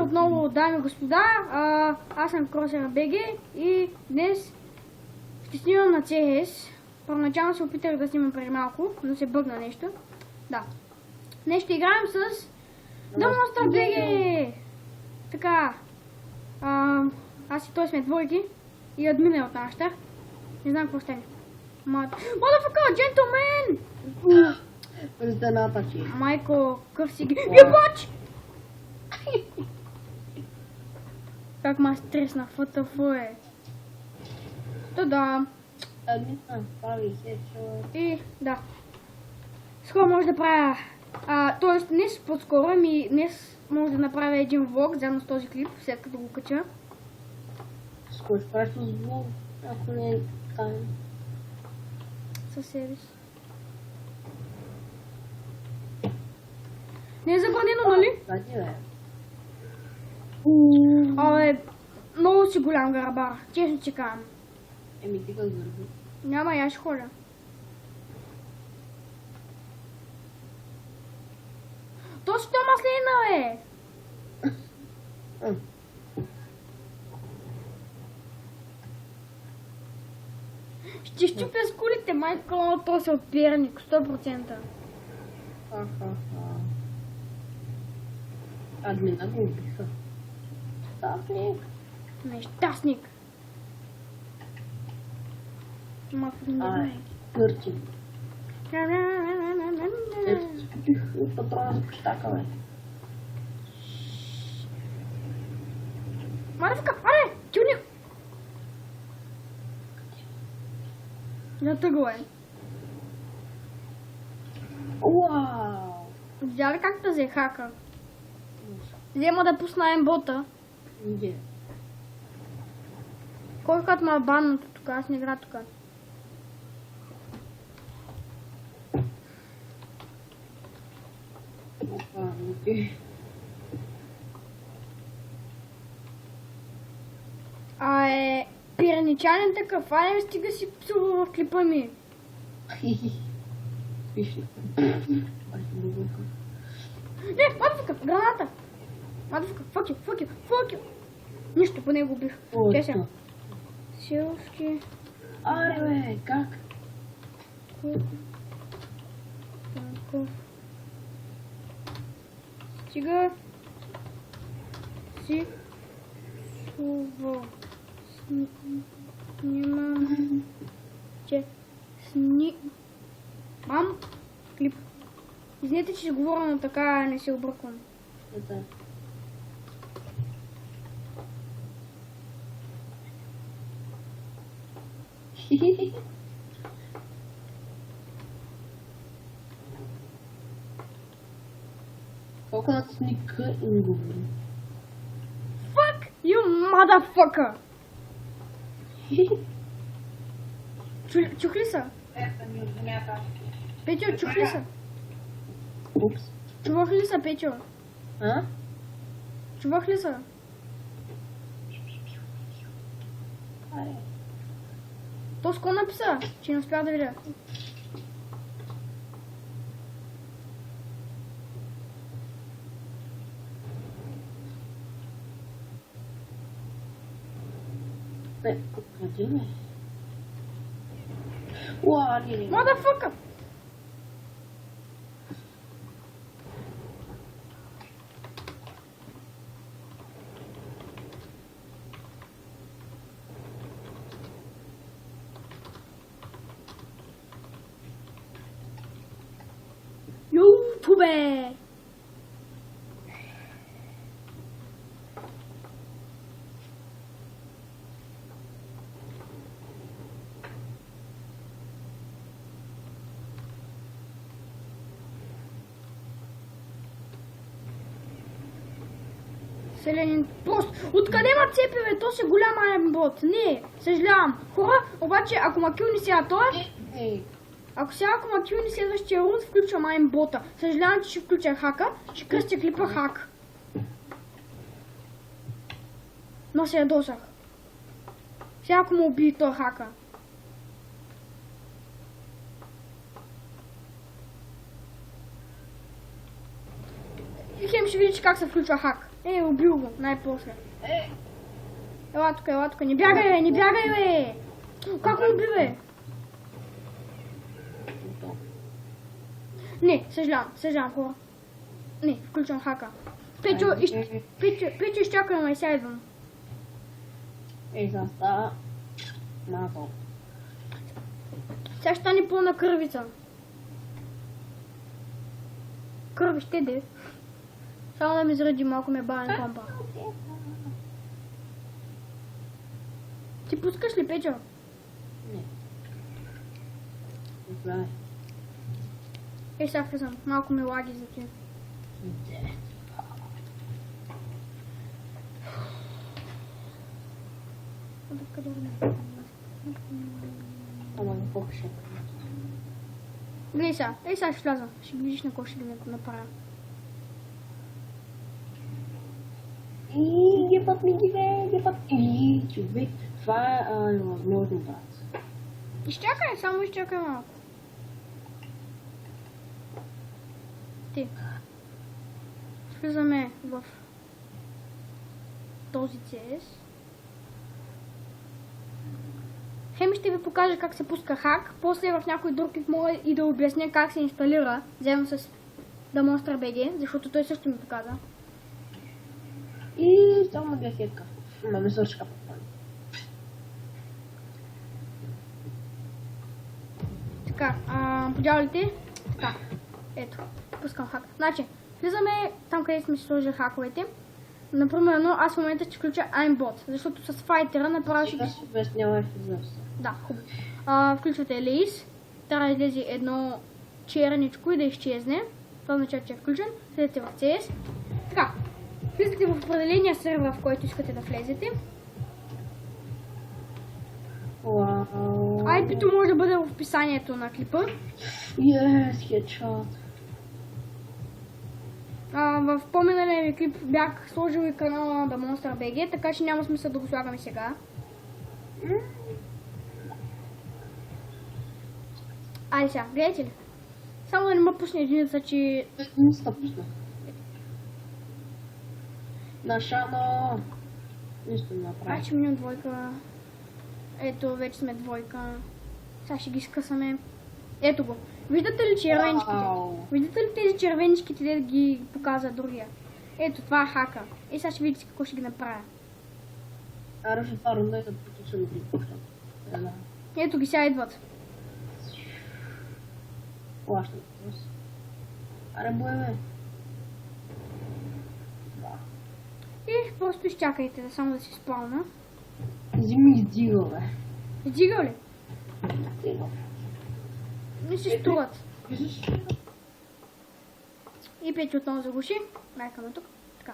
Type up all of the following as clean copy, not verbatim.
отново, дами и господа. Аз съм Кросер БГ и днес ще снимам на CS. Първоначално се опитах да снимам преди малко, но се бъгна нещо. Да. Днес ще играем с The Monster BG. Така. Аз и той сме двойки и админа е от нашата. Не знам какво ще. Motherfucker, gentleman! През дената ти. Майко, къв си ги... Ебач! Как ма стресна, фътъфу е. Та-да. Админа, прави се, че... И, да. Скоро може да правя... Тоест, днес по-скоро днес може да направя един влог заедно с този клип, след като го кача. Скоро ще правиш с влог, ако не е тайм. Със себе си. Не е забранено, нали? Да, ти бе. Абе, много си голям гарабар, честно че казвам. Еми, ти как върви? Няма, я ще ходя. Точно маслина, бе! Ще щупя с кулите, майко, но то се от Перник, 100%. Админа го убиха. Стафник. Нещастник. Кърти. Спитих от патрона за пищака, бе. Маривка, аре, тюни! Натъгла е. Уау! Видя ли как да взе хака? Взема да пусна бота. Где? Кой като ма банното тук, аз не игра тук. Опа, окей. Пираничанин такъв, айде стига си псува в клипа ми. Пиши. Не, мадвака, граната! Мадвака, fuck you. Нищо, по него убих. Чай сега. Силски. Аре, бе, как? Стига си сува. Снимам. Снимам клип. Извинете, че ще говоря, но така не се обърквам. Да. Колко да сника им говори? Fuck you, motherfucker! Чух ли са? Петю, чух ли са? Упс. Чувах ли са, Петю? А? Чувах ли са? Аре. То с кого написа, че не успя да видя. Бе, къде ме? Уа, не. Motherfucker! YouTube! Селянин пост. Откъде ма цепи, бе? То си голям айренбот. Не, съжалявам. Хора, обаче, ако ма килни сега той... Ако сега ако ма килни следващия рунд, включвам айренбота. Съжалявам, че ще включа хака. Ще кръстя клипа хак. Но се ядосах. Сега ако му убие той хака. И хем ще видите как се включва хак. Убил го, най-после. Ела тук, не бягай, бе! Как го уби, бе? Не, съжалявам, хора. Не, включвам хака. Печо, изчакай, ме сега идвам. Сега става малко. Сега ще стане пълна кървица. Кърви ще де. Само да ми заради малко ме бавен компа. Ти пускаш ли, Печо? Не. Не. Сега влизам. Малко ми лаги за ти. Ама не покаше. Гледай сега ще вляза. Ще видиш на кой ще ги направя. Гепът ми ги бе, гепът. Човек, това е невъзможно, брат. Изчакай, само изчакай малко. Ти. Влизаме в този CS. Хем ще ви покажа как се пуска хак, после в някой друг клип мога и да обясня как се инсталира, заедно с Demonstra BG, защото той също ми показа. И само бях хетка. Ма ме свърши капа. Така, подявалите. Така, ето, пускам хак. Значи, влизаме там, където сме си сложили хаковете. Например, аз в момента ще включа aimbot, защото с файтера направо ще ги... Сега си обяснявай физърса. Да, хубаво. Включвате Lace, трябва да излезе едно черничко и да изчезне. Това означава, че е включен. Слезете в CS. Така, влизате в определения сервер, в който искате да влезете. Вау. IP-то може да бъде в описанието на клипа. Yes, headshot. В по-миналия ми клип бях сложил и канала на Demonstra BG, така че няма смисъл да го слагаме сега. Айде сега, гледайте ли? Само да не ме пусне единица, че... Не се пусна. На Шано. Нищо не направи. Ще минем двойка. Ето, вече сме двойка. Сега ще ги скъсаме. Ето го. Виждате ли червеничките? Виждате ли тези червеничките, да ги показва другия? Ето, това е хака. И сега ще видите какво ще ги направя. Аре, ще това рунда и да потича да ги пущам. Ето ги, сега идват. Плащам. Аре, боеме. И просто изчакайте, само да си спална. Зими издига, бе. Издига ли? Издига. Не си струват. Виждаш? И Петя отново заглуши. Майкаме тук. Така.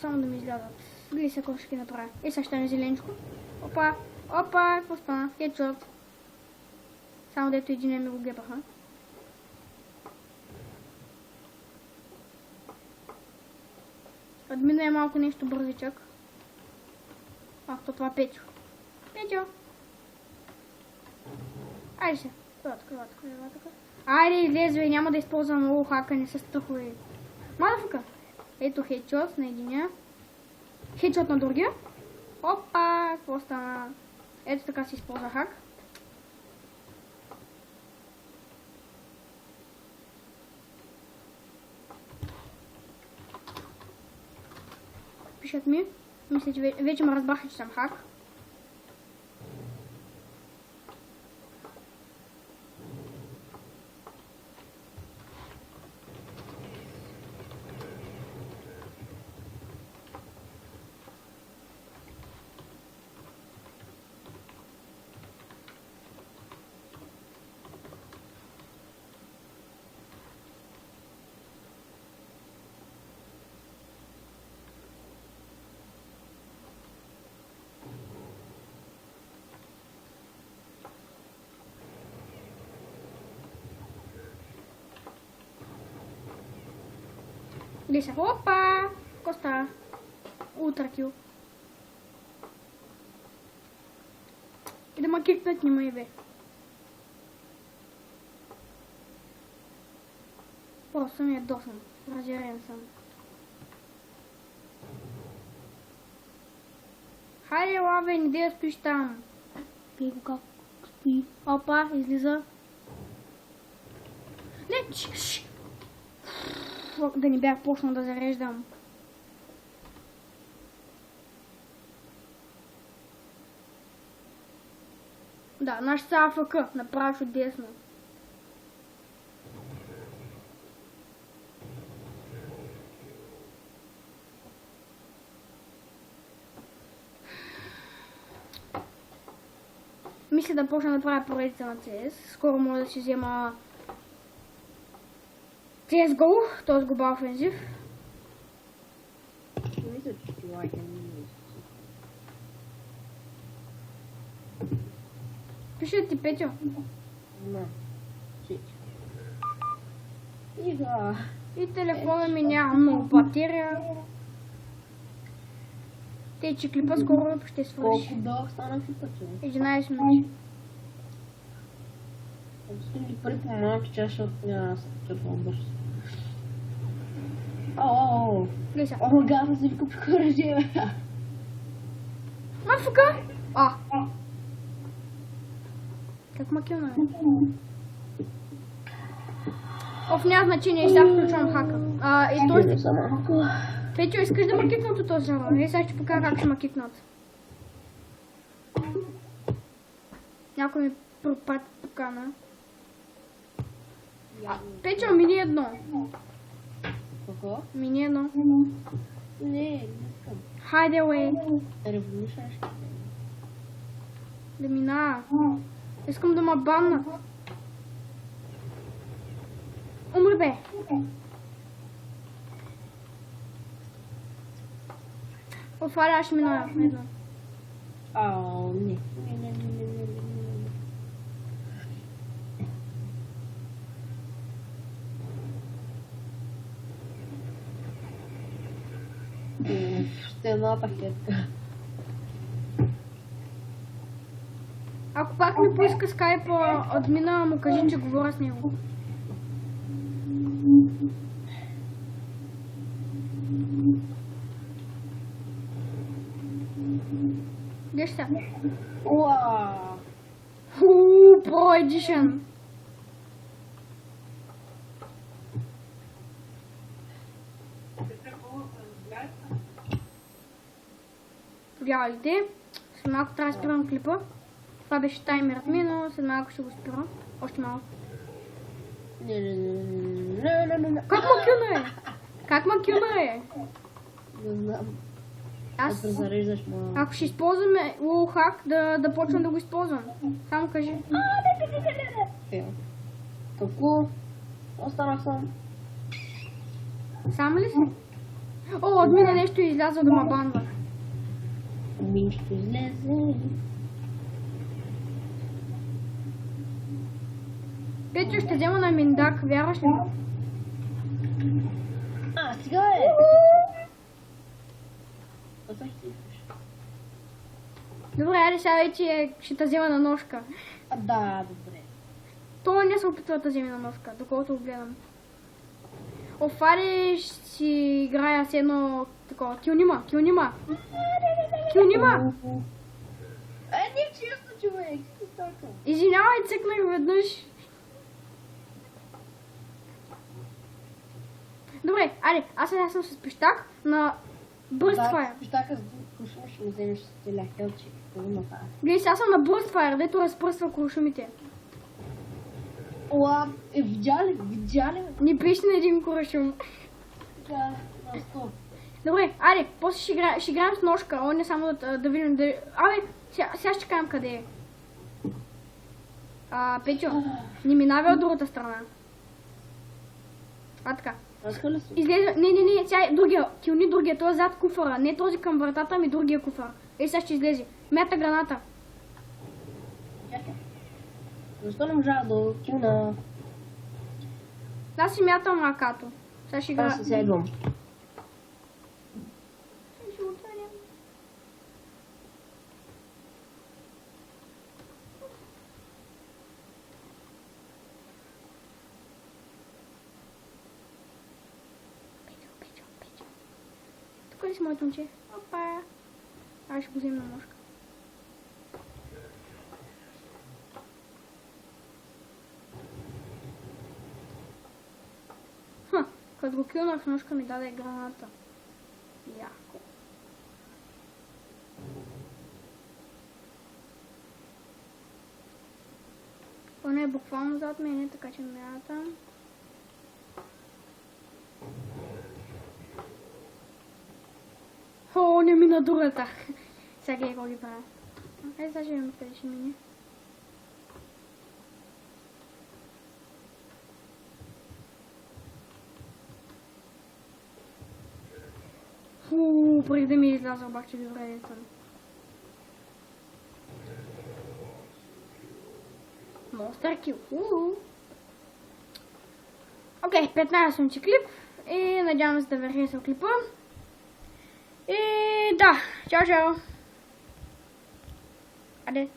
Само да ми излязат. Гледай сега какво ще ги направя. И сега ще стане зеленичко. Опа, какво стана? Хедшот. Само дето един ми го гепаха. Админа е малко нещо бързичък. Това е Петю. Петю! Айде се. Крива. Айде, излезвай, няма да използвам много хака, не се страхувай. Мадафука! Ето хедшот на единия. Хедшот на другия. Опа! Какво стана? Ето така се използва хак. Пишат ми. Мисля, че вече ме разбраха, че съм хак. Гледай, опа! Какво става? Ултра кил. И да ма кикнат нима и бе. Просто ми е досан. Разярен съм. Хайде, Лавен, иди да спиш там. Пи го как спи. Опа, излиза. Не, да не бях почнал да зареждам. Да, наш са АФК, направо чудесно. Мисля да почна да правя поредица на CS. Скоро може да си взема CSGO, т.е. Global Offensive. Мисля, че ти лайка не е. Пише ти, Петю. Не. Чич. Ига. И телефона ми няма много батерия. Те, че клипа скоро ще свърши. Колко дълъг стана клипа, човек? 11 минути. Пускай ги пари по малки чаши, защото няма да се почерпвам бързо. О, Гледай сега. о, газа си ви купих оръжие, бе. Мафука! А! Как макилна е? Оф, няма значение, сега включвам хака. И той... Не съм малко. Петю, искаш да ма кикнат от този сервер? Не, сега ще покажа как ще ма кикнат. Някой ми пропад покана. Петю, мини едно. Какво? Мини едно. Не искам. Хайде, уей. Революшън ще Да мина. Искам да ма баннат. Умри, бе. Офаля, аз ще мина едно. Ау, не. Стената хетка. Ако пак ми поиска скайпа админа, му кажи, че говоря с него. Гледаш сега. Уау! Pro Edition. Вярвайте, след малко трябва да спирам клипа. Това беше таймерът ми, но след малко ще го спирам. Още малко. Не. Как макюна е? Как макюна е? Не знам. Аз, Да зареждаш малко. ако ще използваме лоухак, да почвам да го използвам. Само кажи. Фейл. Какво? Останах сам. Сам ли си? О, админа нещо излязъл да ма банва. Админ ще излезе. Петю, ще взема на Миндак, вярваш ли? Сега е! Добре, айде сега вече ще те взема на ножка. Да, добре. Той не се опитва да те вземе на ножка, доколкото го гледам. Офари ще си играя с едно такова. Килнима. Не често, човек. Извинявай, цъкнах веднъж. Добре, айде, аз сега съм с пищак на Burst Fire. Пищака с кушма ще му вземеш с теля хелчи. Какво има това? Гледай, сега съм на Burst Fire, дето разпръсва куршумите. Уа, видя ли? Ни пиши на един куршум. Да, на 100. Добре, айде, после ще играем с ножка, о не само да видим да... Абе, сега ще кажем къде е. Петю, не минавай от другата страна. Така. Разха ли си? Излезе, не, сега е другия, килни другия, той е зад куфара, не този към вратата, ами другия куфар. Сега ще излезе. Мята граната. Чакай. Защо не можа да килна? Аз си мятам ръкато. Сега ще игра... Аз се седвам. Ще отварям. Петю. Тук ли си моето момче? Опа. Аз ще го взема на ножка. Като го килнах, ножка ми даде граната. Яко. Поне е буквално зад мене, така че мятам. О, не мина другата. Сега гледай какво ги правя. Айде сега ще видим къде ще мине. Преди да ми изляза обаче добре дето. Монстър кил. Окей, 15 клип. И надявам се да ви хареса клипа. И да, чао чао. Аде.